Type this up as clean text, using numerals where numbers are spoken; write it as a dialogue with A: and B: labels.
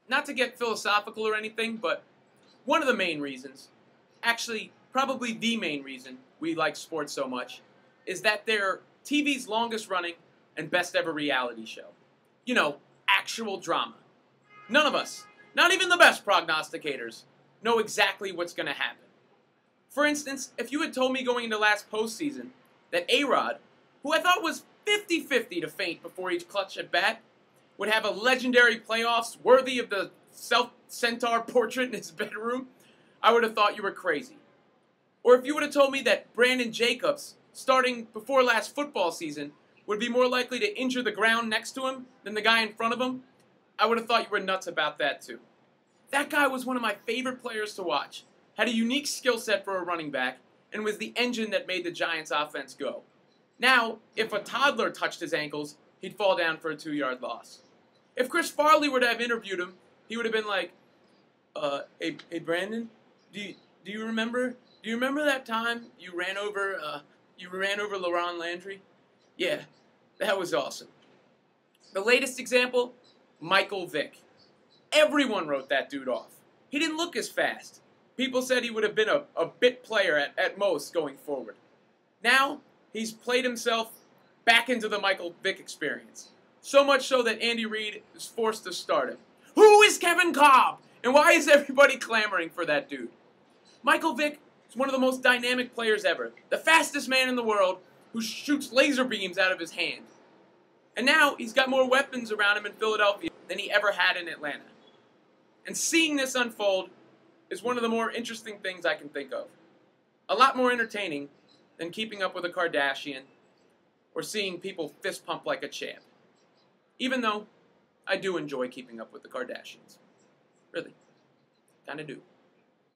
A: not to get philosophical or anything, but one of the main reasons, actually probably the main reason we like sports so much, is that they're TV's longest running and best ever reality show. You know, actual drama. None of us, not even the best prognosticators, know exactly what's going to happen. For instance, if you had told me going into last postseason that A-Rod, who I thought was 50-50 to faint before each clutch at bat, would have a legendary playoffs worthy of the self-centaur portrait in his bedroom, I would have thought you were crazy. Or if you would have told me that Brandon Jacobs, starting before last football season, would be more likely to injure the ground next to him than the guy in front of him, I would have thought you were nuts about that too. That guy was one of my favorite players to watch, had a unique skill set for a running back, and was the engine that made the Giants' offense go. Now, if a toddler touched his ankles, he'd fall down for a 2-yard loss. If Chris Farley were to have interviewed him, he would have been like, hey Brandon, do you remember that time you ran over LaRon Landry? Yeah, that was awesome. The latest example, Michael Vick. Everyone wrote that dude off. He didn't look as fast. People said he would have been a bit player at most going forward. Now, he's played himself back into the Michael Vick Experience. So much so that Andy Reid is forced to start him. Who is Kevin Kolb? And why is everybody clamoring for that dude? Michael Vick is one of the most dynamic players ever. The fastest man in the world who shoots laser beams out of his hand. And now he's got more weapons around him in Philadelphia than he ever had in Atlanta. And seeing this unfold is one of the more interesting things I can think of. A lot more entertaining than keeping up with a Kardashian or seeing people fist pump like a champ. Even though I do enjoy keeping up with the Kardashians. Really. Kinda do.